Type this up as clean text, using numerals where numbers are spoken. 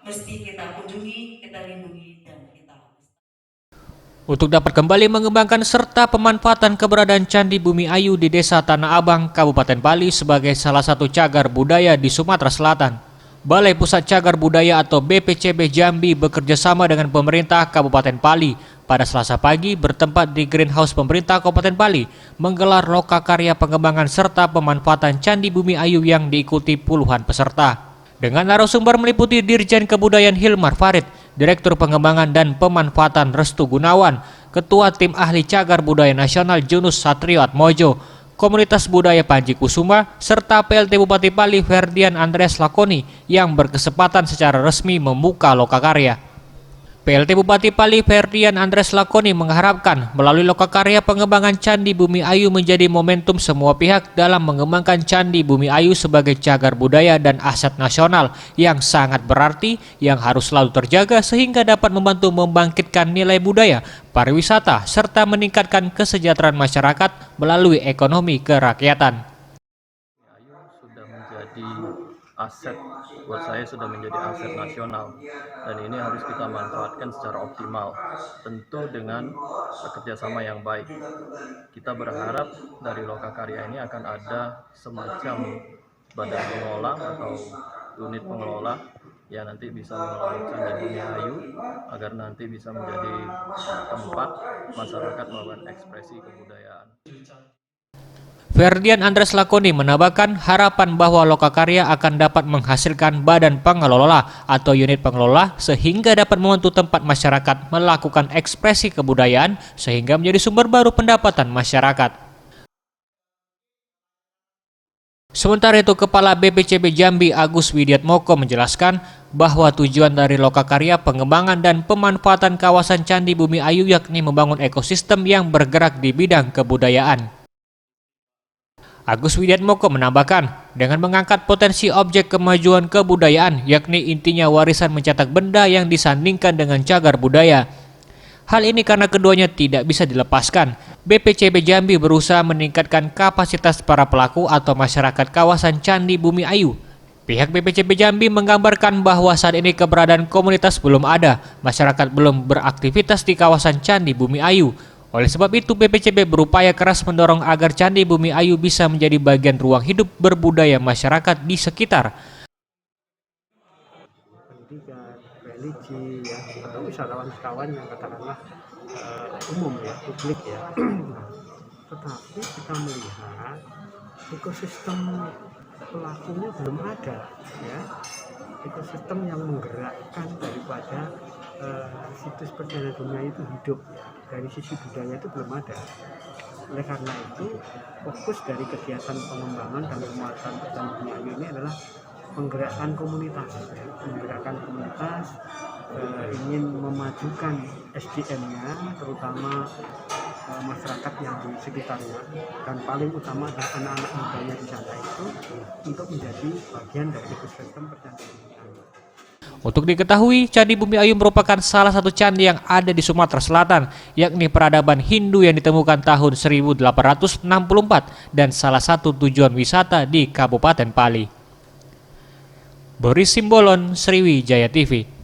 mesti kita kunjungi, kita lindungi, dan kita. Untuk dapat kembali mengembangkan serta pemanfaatan keberadaan Candi Bumi Ayu di Desa Tanah Abang, Kabupaten Bali sebagai salah satu cagar budaya di Sumatera Selatan. Balai Pusat Cagar Budaya atau BPCB Jambi bekerjasama dengan pemerintah Kabupaten Bali pada Selasa pagi bertempat di Greenhouse pemerintah Kabupaten Bali menggelar lokakarya pengembangan serta pemanfaatan Candi Bumi Ayu yang diikuti puluhan peserta. Dengan narasumber meliputi Dirjen Kebudayaan Hilmar Farid, Direktur Pengembangan dan Pemanfaatan Restu Gunawan, Ketua Tim Ahli Cagar Budaya Nasional Junus Satrio Atmojo, Komunitas Budaya Panji Kusuma, serta PLT Bupati Bali Ferdian Andreas Lakoni yang berkesempatan secara resmi membuka lokakarya. PLT Bupati Bali Ferdian Andreas Lakoni mengharapkan melalui lokakarya pengembangan Candi Bumi Ayu menjadi momentum semua pihak dalam mengembangkan Candi Bumi Ayu sebagai cagar budaya dan aset nasional yang sangat berarti yang harus selalu terjaga sehingga dapat membantu membangkitkan nilai budaya, pariwisata, serta meningkatkan kesejahteraan masyarakat melalui ekonomi kerakyatan. Ayu sudah menjadi aset, buat saya sudah menjadi aset nasional dan ini harus kita manfaatkan secara optimal, tentu dengan kerjasama yang baik. Kita berharap dari lokakarya ini akan ada semacam badan pengelola atau unit pengelola yang nanti bisa mengelola Candi Bumi Ayu agar nanti bisa menjadi tempat masyarakat melakukan ekspresi kebudayaan. Ferdian Andreas Lakoni menambahkan harapan bahwa lokakarya akan dapat menghasilkan badan pengelola atau unit pengelola sehingga dapat membantu tempat masyarakat melakukan ekspresi kebudayaan sehingga menjadi sumber baru pendapatan masyarakat. Sementara itu, Kepala BPCB Jambi Agus Widiatmoko menjelaskan bahwa tujuan dari lokakarya pengembangan dan pemanfaatan kawasan Candi Bumi Ayu yakni membangun ekosistem yang bergerak di bidang kebudayaan. Agus Widiatmoko menambahkan, dengan mengangkat potensi objek kemajuan kebudayaan, yakni intinya warisan mencetak benda yang disandingkan dengan cagar budaya. Hal ini karena keduanya tidak bisa dilepaskan. BPCB Jambi berusaha meningkatkan kapasitas para pelaku atau masyarakat kawasan Candi Bumi Ayu. Pihak BPCB Jambi menggambarkan bahwa saat ini keberadaan komunitas belum ada, masyarakat belum beraktivitas di kawasan Candi Bumi Ayu. Oleh sebab itu, BPCB berupaya keras mendorong agar Candi Bumi Ayu bisa menjadi bagian ruang hidup berbudaya masyarakat di sekitar. Pendidikan, religi, ya, atau wisatawan-wisatawan yang katakanlah umum ya, publik ya. Tetapi kita melihat ekosistem pelakunya belum ada, ya. Ekosistem yang menggerakkan daripada situs perjalanan dunia itu hidup ya. Dari sisi budaya itu belum ada. Oleh karena itu fokus dari kegiatan pengembangan dan penguatan perjalanan dunia ini adalah menggerakkan komunitas ya. Menggerakkan komunitas, ingin memajukan SDM-nya terutama masyarakat yang di sekitarnya dan paling utama adalah anak-anak mudanya di sana itu untuk menjadi bagian dari ekosistem perjalanan dunia. Untuk diketahui, Candi Bumi Ayu merupakan salah satu candi yang ada di Sumatera Selatan, yakni peradaban Hindu yang ditemukan tahun 1864 dan salah satu tujuan wisata di Kabupaten Bali. Boris Simbolon, Sriwijaya TV.